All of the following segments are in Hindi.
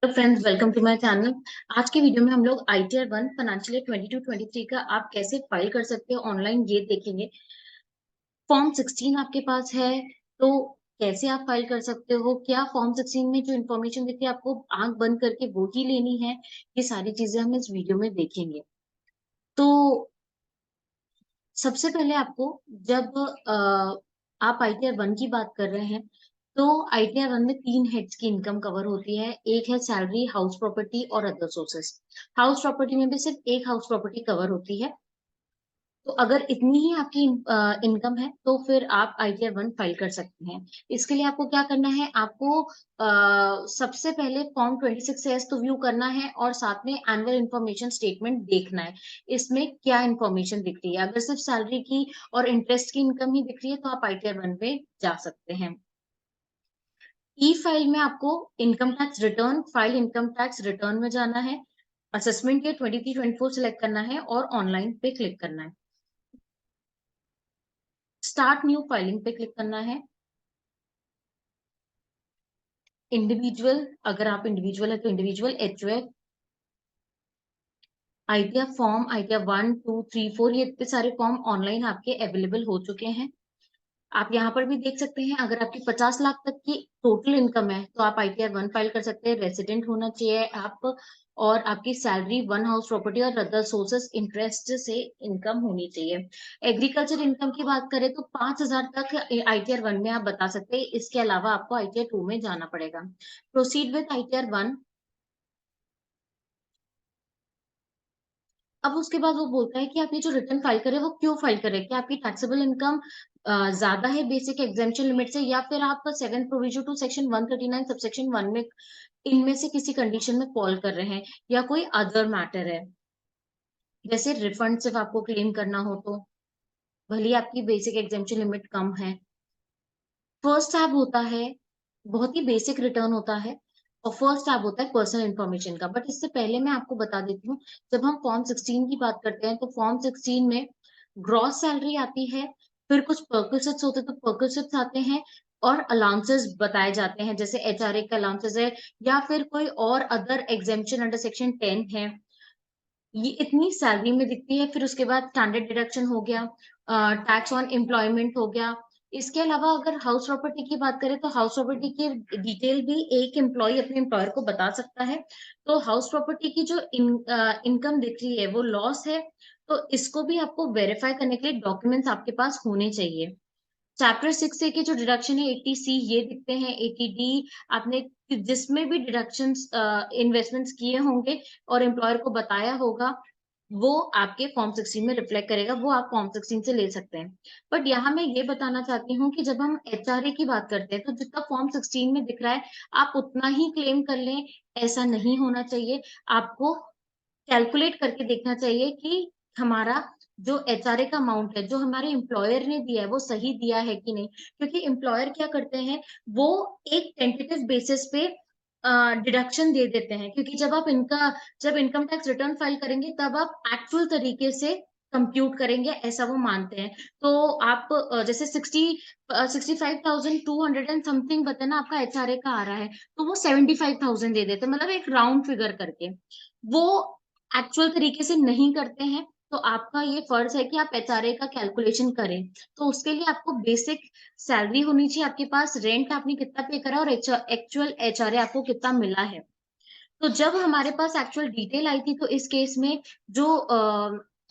Hello friends, welcome to my channel. आज के वीडियो में हम लोग ITR 1 फाइनेंशियल ईयर 22-23 का आप कैसे फाइल कर सकते हो ऑनलाइन ये देखेंगे। फॉर्म 16 आपके पास है तो कैसे आप फाइल कर सकते हो, क्या फॉर्म 16 में जो इन्फॉर्मेशन देती है आपको आंख बंद करके वो ही लेनी है, ये सारी चीजें हम इस वीडियो में देखेंगे। तो सबसे पहले आपको जब आप ITR 1 की बात कर रहे हैं तो ITR 1 में तीन हेड्स की इनकम कवर होती है। एक है सैलरी, हाउस प्रॉपर्टी और अदर सोर्सेस। हाउस प्रॉपर्टी में भी सिर्फ एक हाउस प्रॉपर्टी कवर होती है। तो अगर इतनी ही आपकी इनकम है तो फिर आप ITR 1 फाइल कर सकते हैं। इसके लिए आपको क्या करना है, आपको सबसे पहले फॉर्म 26S तो व्यू करना है और साथ में एनुअल इंफॉर्मेशन स्टेटमेंट देखना है। इसमें क्या इंफॉर्मेशन दिख रही है, अगर सिर्फ सैलरी की और इंटरेस्ट की इनकम ही दिख रही है तो आप ITR 1 पे जा सकते हैं। ई फाइल में आपको income tax return file, income tax return में जाना है, असेसमेंट ईयर 23-24 सिलेक्ट करना है और ऑनलाइन पे क्लिक करना है। स्टार्ट न्यू फाइलिंग पे क्लिक करना है। इंडिविजुअल, अगर आप इंडिविजुअल है तो individual, HUF, ITR form, ITR 1, 2, 3, 4, ये इतने सारे फॉर्म ऑनलाइन आपके अवेलेबल हो चुके हैं। आप यहाँ पर भी देख सकते हैं, अगर आपकी 50 लाख तक की टोटल इनकम है तो आप ITR 1 फाइल कर सकते हैं। रेसिडेंट होना चाहिए आप, और आपकी सैलरी, वन हाउस प्रॉपर्टी और अदर सोर्सेस इंटरेस्ट से इनकम होनी चाहिए। एग्रीकल्चर इनकम की बात करें तो 5,000 तक ITR 1 में आप बता सकते हैं। इसके अलावा आपको ITR 2 में जाना पड़ेगा। Proceed with ITR 1। अब उसके बाद वो बोलता है कि आप ये जो रिटर्न फाइल करें वो क्यों फाइल करें, क्या आपकी टैक्सेबल इनकम ज्यादा है बेसिक एग्जेम्पशन लिमिट से, या फिर आप 7 प्रोविजन टू सेक्शन 139 सबसेक्शन 1 में इनमें से किसी कंडीशन में फॉल कर रहे हैं, या कोई अदर मैटर है, जैसे रिफंड सिर्फ आपको क्लेम करना हो तो भले ही आपकी बेसिक एग्जेम्पशन लिमिट कम है। फर्स्ट टैब होता है, बहुत ही बेसिक रिटर्न होता है, और फर्स्ट टैब होता है पर्सनल इन्फॉर्मेशन का। बट इससे पहले मैं आपको बता देती हूँ, जब हम फॉर्म 16 की बात करते हैं तो फॉर्म 16 में ग्रॉस सैलरी आती है, फिर कुछ पर्क्विजिट्स होते हैं तो पर्क्विजिट्स आते हैं, और अलाउंसेस बताए जाते हैं, जैसे HRA का अलाउंसेस है, या फिर कोई और अदर एग्जेम्पशन अंडर सेक्शन 10 है। ये इतनी सैलरी में दिखती है। फिर उसके बाद स्टैंडर्ड डिडक्शन हो गया, टैक्स ऑन एम्प्लॉयमेंट हो गया। इसके अलावा अगर हाउस प्रॉपर्टी की बात करें तो हाउस प्रॉपर्टी की डिटेल भी एक एम्प्लॉय अपने एम्प्लॉयर को बता सकता है। तो हाउस प्रॉपर्टी की जो इनकम दिख रही है वो लॉस है, तो इसको भी आपको वेरीफाई करने के लिए डॉक्यूमेंट्स आपके पास होने चाहिए। चैप्टर 6A के जो डिडक्शन है 80C ये दिखते हैं, 80D आपने जिसमें भी डिडक्शंस इन्वेस्टमेंट्स किए होंगे और एम्प्लॉयर को बताया होगा, वो आपके फॉर्म 16 में रिफ्लेक्ट करेगा, वो आप फॉर्म 16 से ले सकते हैं। बट यहाँ मैं ये बताना चाहती हूँ कि जब हम HRA की बात करते हैं तो जितना फॉर्म 16 में दिख रहा है आप उतना ही क्लेम कर लें, ऐसा नहीं होना चाहिए। आपको कैलकुलेट करके देखना चाहिए कि हमारा जो HRA का अमाउंट है जो हमारे एम्प्लॉयर ने दिया है वो सही दिया है कि नहीं, क्योंकि एम्प्लॉयर क्या करते हैं, वो एक टेंटेटिव बेसिस पे डिडक्शन दे देते हैं, क्योंकि जब इनकम टैक्स रिटर्न फाइल करेंगे तब आप एक्चुअल तरीके से कंप्यूट करेंगे, ऐसा वो मानते हैं। तो आप जैसे 65,200 एंड समथिंग बताए ना आपका HRA का आ रहा है, तो वो 75,000 दे देते हैं, मतलब एक राउंड फिगर करके। वो एक्चुअल तरीके से नहीं करते हैं। तो आपका ये फर्ज है कि आप HRA का कैलकुलेशन करें। तो उसके लिए आपको बेसिक सैलरी होनी चाहिए आपके पास, रेंट आपने कितना पे करा और एक्चुअल HRA आपको कितना मिला है। तो जब हमारे पास एक्चुअल डिटेल आई थी तो इस केस में जो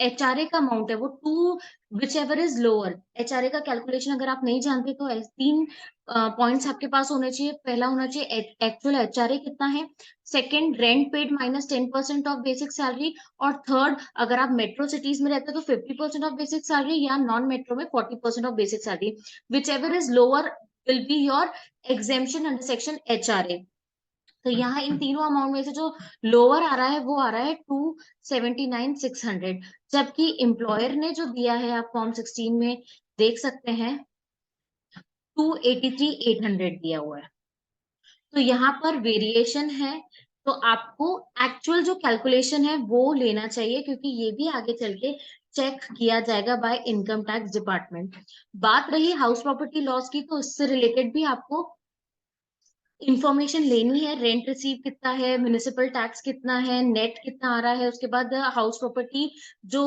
HRA का अमाउंट है वो to whichever is lower, HRA का कैलकुलेशन अगर आप नहीं जानते तो तीन पॉइंट्स आपके पास होने चाहिए। पहला होना चाहिए एक्चुअल HRA कितना है, second rent paid minus 10% of basic salary, और थर्ड अगर आप मेट्रो सिटीज में रहते हो तो 50% ऑफ बेसिक सैलरी, या नॉन मेट्रो में 40% of basic salary. Which ever is lower will be your exemption under section HRA। तो यहाँ इन तीनों अमाउंट में से जो लोअर आ रहा है वो आ रहा है 279,600, जबकि एम्प्लॉयर ने जो दिया है आप फॉर्म 16 में देख सकते हैं 283,800 दिया हुआ है। तो यहाँ पर वेरिएशन है, तो आपको एक्चुअल जो कैलकुलेशन है वो लेना चाहिए, क्योंकि ये भी आगे चल के चेक किया जाएगा बाय इनकम टैक्स डिपार्टमेंट। बात रही हाउस प्रॉपर्टी लॉस की, तो इससे रिलेटेड भी आपको इन्फॉर्मेशन लेनी है, रेंट रिसीव कितना है, म्युनिसिपल टैक्स कितना है, नेट कितना आ रहा है, उसके बाद हाउस प्रॉपर्टी जो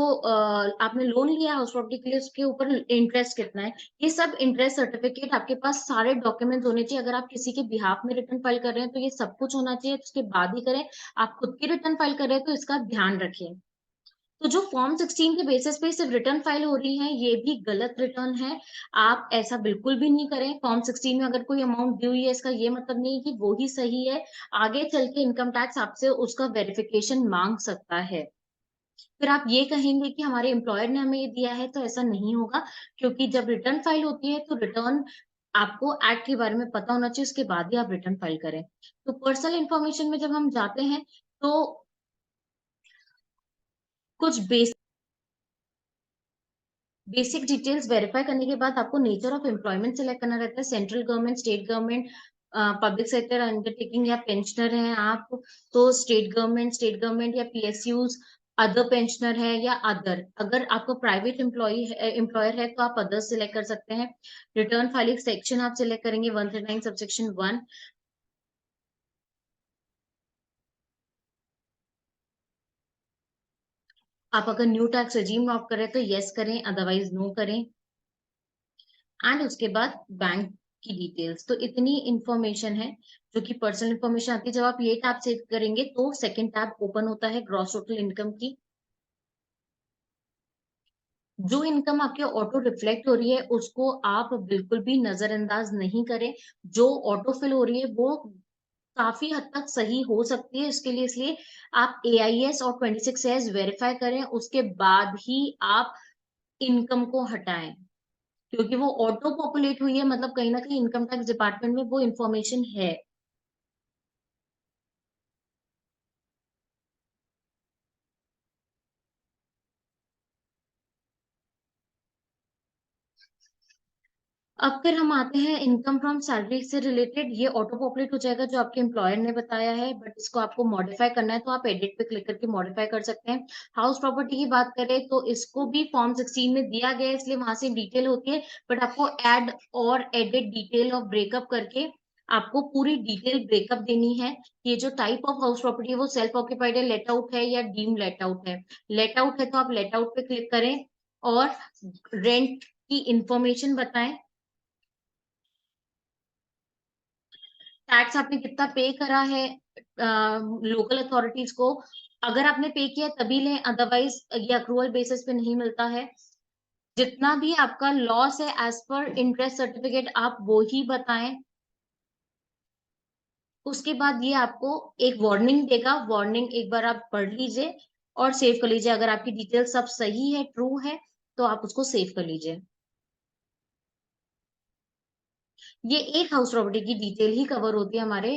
आपने लोन लिया हाउस प्रॉपर्टी के लिए उसके ऊपर इंटरेस्ट कितना है। ये सब इंटरेस्ट सर्टिफिकेट आपके पास सारे डॉक्यूमेंट्स होने चाहिए। अगर आप किसी के बिहाफ में रिटर्न फाइल कर रहे हैं तो ये सब कुछ होना चाहिए, उसके बाद ही करें। आप खुद की रिटर्न फाइल कर रहे हैं तो इसका ध्यान रखिए। तो जो फॉर्म 16 के बेसिस पे सिर्फ रिटर्न फाइल हो रही है, ये भी गलत रिटर्न है। आप ऐसा बिल्कुल भी नहीं करें। फॉर्म 16 में अगर कोई अमाउंट दी हुई है, इसका ये मतलब नहीं है कि वो ही सही है। आगे चल के इनकम टैक्स आपसे उसका वेरिफिकेशन मांग सकता है। फिर आप ये कहेंगे कि हमारे एम्प्लॉयर ने हमें ये दिया है, तो ऐसा नहीं होगा। क्योंकि जब रिटर्न फाइल होती है तो रिटर्न आपको एक्ट के बारे में पता होना चाहिए, उसके बाद ही आप रिटर्न फाइल करें। तो पर्सनल इंफॉर्मेशन में जब हम जाते हैं तो कुछ बेसिक डिटेल्स वेरीफाई करने के बाद आपको नेचर ऑफ एम्प्लॉयमेंट सिलेक्ट करना रहता है। Central government, state government, public sector undertaking या पेंशनर हैं आप, तो स्टेट गवर्नमेंट या पीएसयूज। अदर पेंशनर है या अदर। अगर आपको प्राइवेट एम्प्लॉयर है तो आप अदर सिलेक्ट कर सकते हैं। रिटर्न फाइलिंग सेक्शन आप सिलेक्ट करेंगे 139 सबसेक्शन 1। आप अगर न्यू टैक्स रेजिम ऑफ करें तो यस करें, अदरवाइज नो करें। एंड उसके बाद बैंक की डिटेल्स। तो इतनी इंफॉर्मेशन है जो कि पर्सनल इंफॉर्मेशन आती है। जब आप ये टैब सेव करेंगे तो सेकंड टैब ओपन होता है ग्रॉस टोटल इनकम की। जो इनकम आपके ऑटो रिफ्लेक्ट हो रही है उसको आप बिल्कुल भी नजरअंदाज नहीं करें। जो ऑटो फिल हो रही है वो काफी हद तक सही हो सकती है, इसके लिए इसलिए आप एआईएस और 26 एस वेरीफाई करें, उसके बाद ही आप इनकम को हटाएं। क्योंकि वो ऑटो पॉपुलेट हुई है, मतलब कहीं ना कहीं इनकम टैक्स डिपार्टमेंट में वो इंफॉर्मेशन है। अब फिर हम आते हैं इनकम फ्रॉम सैलरी से रिलेटेड। ये ऑटो पॉपुलेट हो जाएगा जो आपके एम्प्लॉयर ने बताया है, बट इसको आपको मॉडिफाई करना है तो आप एडिट पे क्लिक करके मॉडिफाई कर सकते हैं। हाउस प्रॉपर्टी की बात करें तो इसको भी फॉर्म 16 में दिया गया है, इसलिए वहां से डिटेल होती है। बट आपको ऐड और एडिट डिटेल और ब्रेकअप करके आपको पूरी डिटेल ब्रेकअप देनी है। ये जो टाइप ऑफ हाउस प्रॉपर्टी है वो सेल्फ ऑक्यूपाइड है, लेट आउट है या डीम लेट आउट है। लेट आउट है तो आप लेट आउट पे क्लिक करें और रेंट की इंफॉर्मेशन बताएं। टैक्स आपने कितना पे करा है लोकल अथॉरिटीज को। अगर आपने पे किया तभी लें, अदरवाइज ये अक्रूवल बेसिस पे नहीं मिलता है। जितना भी आपका लॉस है एज पर इंटरेस्ट सर्टिफिकेट आप वो ही बताएं। उसके बाद ये आपको एक वार्निंग देगा, वार्निंग एक बार आप पढ़ लीजिए और सेव कर लीजिए। अगर आपकी डिटेल सब सही है, ट्रू है, तो आप उसको सेव कर लीजिए। ये एक हाउस प्रॉपर्टी की डिटेल ही कवर होती है हमारे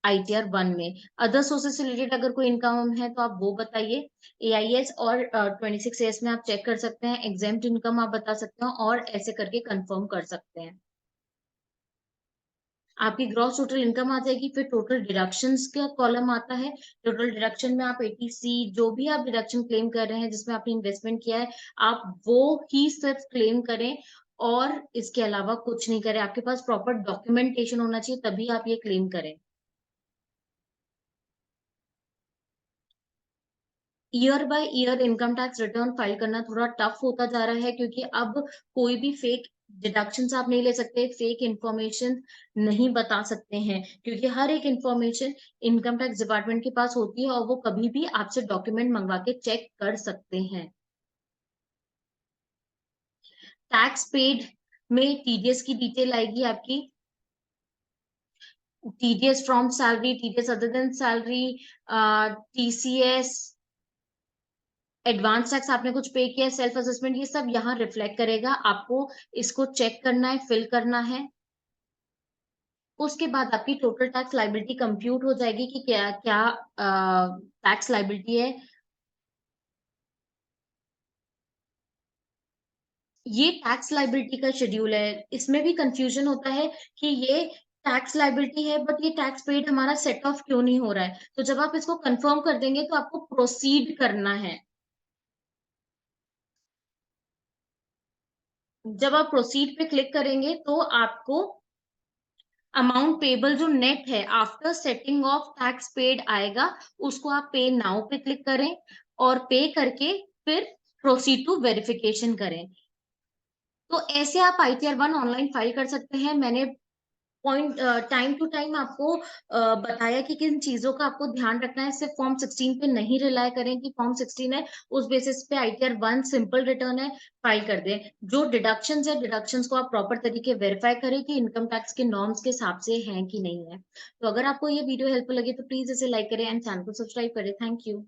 आईटीआर 1 में। अदर सोर्सेज से रिलेटेड अगर कोई इनकम है तो आप वो बताइए। एआईएस और 26 एस में आप चेक कर सकते हैं, एग्जेम्प्ट इनकम आप बता सकते हैं और ऐसे करके कंफर्म कर सकते हैं। आपकी ग्रॉस टोटल इनकम आ जाएगी। फिर टोटल डिडक्शंस का कॉलम आता है। टोटल डिडक्शन में आप एटीसी जो भी आप डिडक्शन क्लेम कर रहे हैं जिसमें आपने इन्वेस्टमेंट किया है, आप वो ही सिर्फ क्लेम करें और इसके अलावा कुछ नहीं करें। आपके पास प्रॉपर डॉक्यूमेंटेशन होना चाहिए तभी आप ये क्लेम करें। Year by year income tax return file करना थोड़ा टफ होता जा रहा है, क्योंकि अब कोई भी फेक डिडक्शंस आप नहीं ले सकते, फेक इंफॉर्मेशन नहीं बता सकते हैं, क्योंकि हर एक इंफॉर्मेशन इनकम टैक्स डिपार्टमेंट के पास होती है और वो कभी भी आपसे डॉक्यूमेंट मंगवा के चेक कर सकते हैं। टैक्स पेड में टीडीएस की डिटेल आएगी आपकी। TDS from salary, TDS other than salary, TCS, advance tax आपने कुछ पे किया, सेल्फ असेसमेंट, ये सब यहाँ रिफ्लेक्ट करेगा। आपको इसको चेक करना है, फिल करना है। उसके बाद आपकी टोटल टैक्स लाइबिलिटी कंप्यूट हो जाएगी कि क्या क्या टैक्स लाइबिलिटी है। ये टैक्स लाइबिलिटी का शेड्यूल है। इसमें भी कंफ्यूजन होता है कि ये टैक्स लाइबिलिटी है बट ये टैक्स पेड हमारा सेट ऑफ क्यों नहीं हो रहा है। तो जब आप इसको कंफर्म कर देंगे तो आपको प्रोसीड करना है। जब आप प्रोसीड पे क्लिक करेंगे तो आपको अमाउंट पेबल जो नेट है after setting of tax paid आएगा, उसको आप पे नाउ पे क्लिक करें और पे करके फिर प्रोसीड टू वेरिफिकेशन करें। तो ऐसे आप आईटीआर 1 ऑनलाइन फाइल कर सकते हैं। मैंने पॉइंट टाइम टू टाइम आपको बताया कि किन चीजों का आपको ध्यान रखना है। सिर्फ फॉर्म 16 पे नहीं रिलाय करें कि फॉर्म 16 है उस बेसिस पे आईटीआर 1 सिंपल रिटर्न है फाइल कर दें। जो डिडक्शंस है डिडक्शंस को आप प्रॉपर तरीके वेरीफाई करें कि इनकम टैक्स के नॉर्म्स के हिसाब से हैं कि नहीं है। तो अगर आपको ये वीडियो हेल्पफुल लगे तो प्लीज इसे लाइक करें एंड चैनल को सब्सक्राइब करें। Thank you.